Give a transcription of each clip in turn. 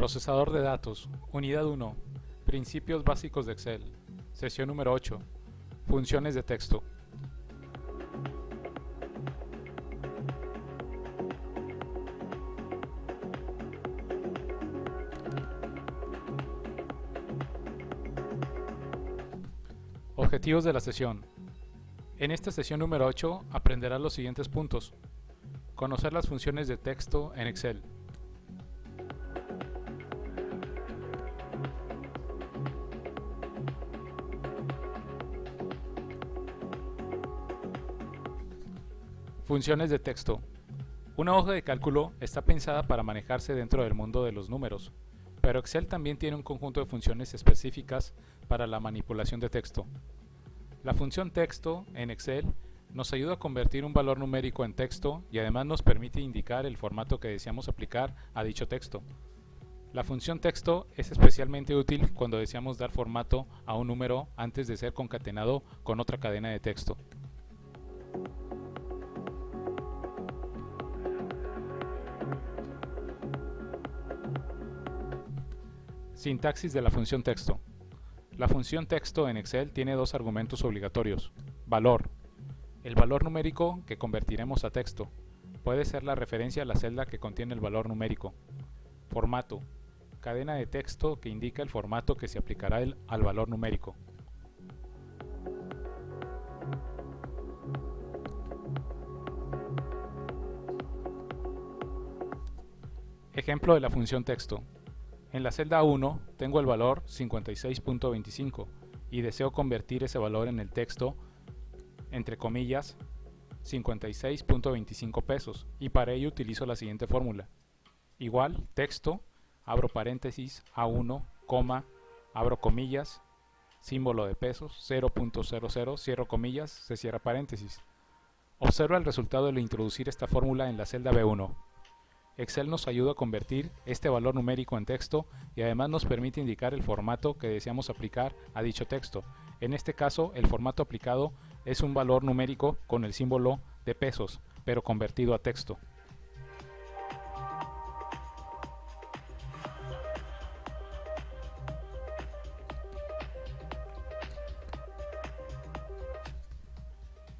Procesador de datos, Unidad 1, Principios básicos de Excel, Sesión número 8, Funciones de texto. Objetivos de la sesión. En esta sesión número 8 aprenderás los siguientes puntos. Conocer las funciones de texto en Excel. Funciones de texto. Una hoja de cálculo está pensada para manejarse dentro del mundo de los números, pero Excel también tiene un conjunto de funciones específicas para la manipulación de texto. La función texto en Excel nos ayuda a convertir un valor numérico en texto y además nos permite indicar el formato que deseamos aplicar a dicho texto. La función texto es especialmente útil cuando deseamos dar formato a un número antes de ser concatenado con otra cadena de texto. Sintaxis de la función texto. La función texto en Excel tiene dos argumentos obligatorios. Valor. El valor numérico que convertiremos a texto. Puede ser la referencia a la celda que contiene el valor numérico. Formato. Cadena de texto que indica el formato que se aplicará al valor numérico. Ejemplo de la función texto. En la celda 1 tengo el valor 56.25 y deseo convertir ese valor en el texto, entre comillas, 56.25 pesos, y para ello utilizo la siguiente fórmula. Igual, texto, abro paréntesis, A1, coma, abro comillas, símbolo de pesos, 0.00, cierro comillas, se cierra paréntesis. Observa el resultado de introducir esta fórmula en la celda B1. Excel nos ayuda a convertir este valor numérico en texto y además nos permite indicar el formato que deseamos aplicar a dicho texto. En este caso, el formato aplicado es un valor numérico con el símbolo de pesos, pero convertido a texto.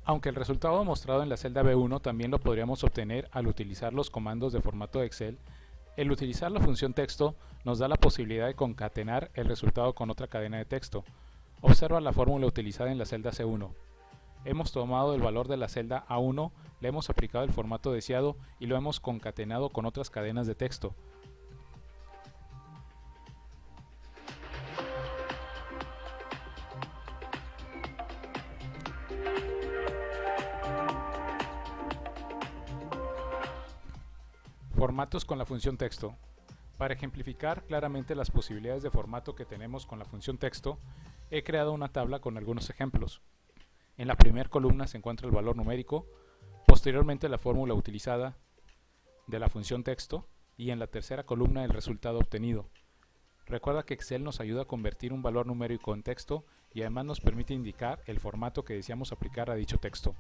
Aunque el resultado mostrado en la celda B1 también lo podríamos obtener al utilizar los comandos de formato de Excel, el utilizar la función texto nos da la posibilidad de concatenar el resultado con otra cadena de texto. Observa la fórmula utilizada en la celda C1. Hemos tomado el valor de la celda A1, le hemos aplicado el formato deseado y lo hemos concatenado con otras cadenas de texto. Formatos con la función texto. Para ejemplificar claramente las posibilidades de formato que tenemos con la función texto, he creado una tabla con algunos ejemplos. En la primera columna se encuentra el valor numérico, posteriormente la fórmula utilizada de la función texto y en la tercera columna el resultado obtenido. Recuerda que Excel nos ayuda a convertir un valor numérico en texto y además nos permite indicar el formato que deseamos aplicar a dicho texto.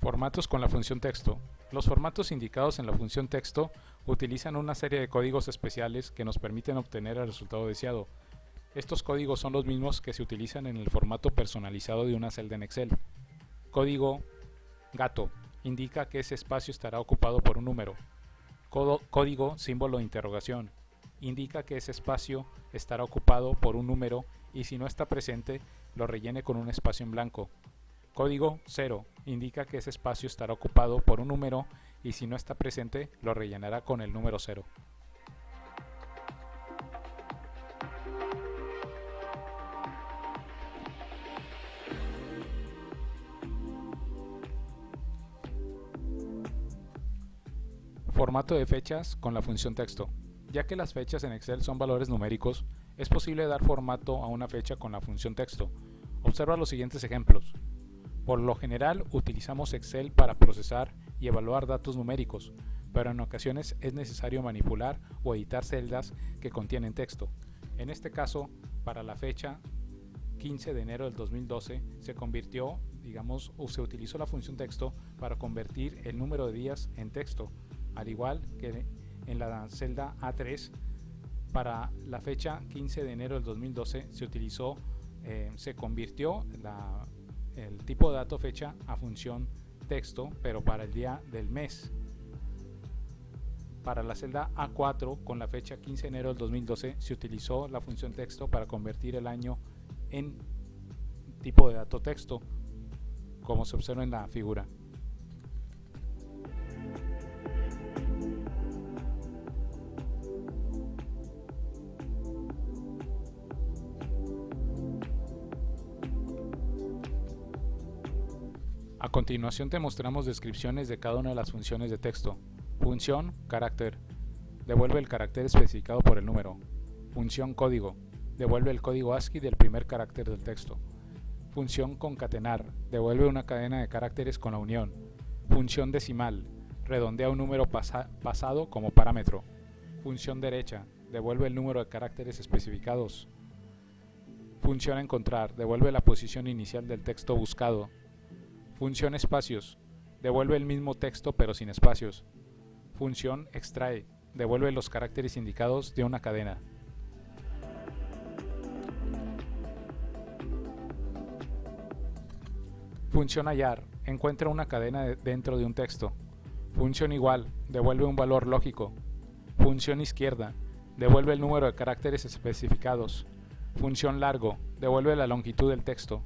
Formatos con la función texto. Los formatos indicados en la función texto utilizan una serie de códigos especiales que nos permiten obtener el resultado deseado. Estos códigos son los mismos que se utilizan en el formato personalizado de una celda en Excel. Código gato indica que ese espacio estará ocupado por un número. Código símbolo de interrogación indica que ese espacio estará ocupado por un número y si no está presente lo rellene con un espacio en blanco. Código 0 indica que ese espacio estará ocupado por un número y si no está presente lo rellenará con el número 0. Formato de fechas con la función texto. Ya que las fechas en Excel son valores numéricos, es posible dar formato a una fecha con la función texto. Observa los siguientes ejemplos. Por lo general utilizamos Excel para procesar y evaluar datos numéricos, pero en ocasiones es necesario manipular o editar celdas que contienen texto. En este caso, para la fecha 15 de enero del 2012 se convirtió, se utilizó la función texto para convertir el número de días en texto, al igual que en la celda A3. Para la fecha 15 de enero del 2012 se convirtió el tipo de dato fecha a función texto, pero para el día del mes. Para la celda A4 con la fecha 15 de enero del 2012 se utilizó la función texto para convertir el año en tipo de dato texto, como se observa en la figura. A continuación te mostramos descripciones de cada una de las funciones de texto. Función carácter, devuelve el carácter especificado por el número. Función código, devuelve el código ASCII del primer carácter del texto. Función concatenar, devuelve una cadena de caracteres con la unión. Función decimal, redondea un número pasado como parámetro. Función derecha, devuelve el número de caracteres especificados. Función encontrar, devuelve la posición inicial del texto buscado. Función espacios, devuelve el mismo texto pero sin espacios. Función extrae, devuelve los caracteres indicados de una cadena. Función hallar, encuentra una cadena dentro de un texto. Función igual, devuelve un valor lógico. Función izquierda, devuelve el número de caracteres especificados. Función largo, devuelve la longitud del texto.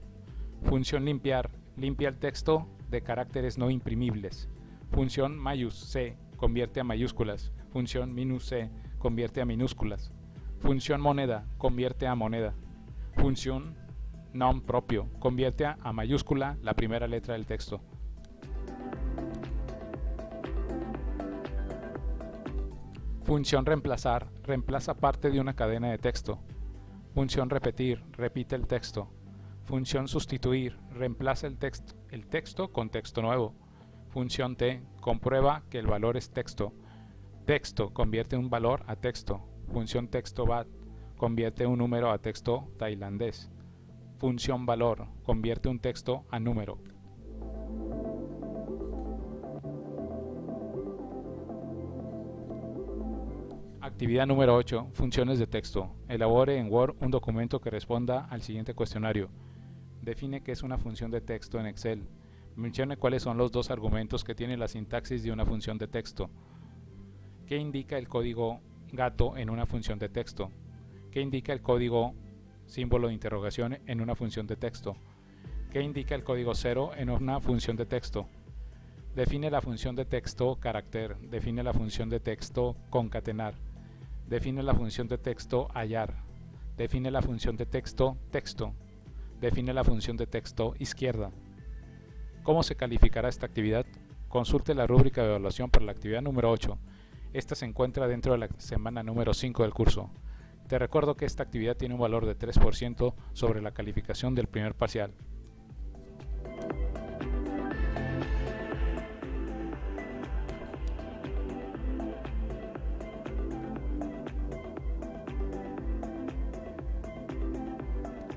Función limpiar, limpia el texto de caracteres no imprimibles. Función -c, convierte a mayúsculas. Función -c, convierte a minúsculas. Función moneda, convierte a moneda. Función nom propio, convierte a mayúscula la primera letra del texto. Función reemplazar, reemplaza parte de una cadena de texto. Función repetir, repite el texto. Función sustituir, reemplaza el texto con texto nuevo. Función T, comprueba que el valor es texto. Texto, convierte un valor a texto. Función texto bat, convierte un número a texto tailandés. Función valor, convierte un texto a número. Actividad número 8. Funciones de texto. Elabore en Word un documento que responda al siguiente cuestionario. Define qué es una función de texto en Excel. Mencione cuáles son los dos argumentos que tiene la sintaxis de una función de texto. ¿Qué indica el código gato en una función de texto? ¿Qué indica el código símbolo de interrogación en una función de texto? ¿Qué indica el código 0 en una función de texto? Define la función de texto carácter. Define la función de texto concatenar. Define la función de texto hallar. Define la función de texto texto. Define la función de texto izquierda. ¿Cómo se calificará esta actividad? Consulte la rúbrica de evaluación para la actividad número 8. Esta se encuentra dentro de la semana número 5 del curso. Te recuerdo que esta actividad tiene un valor de 3% sobre la calificación del primer parcial.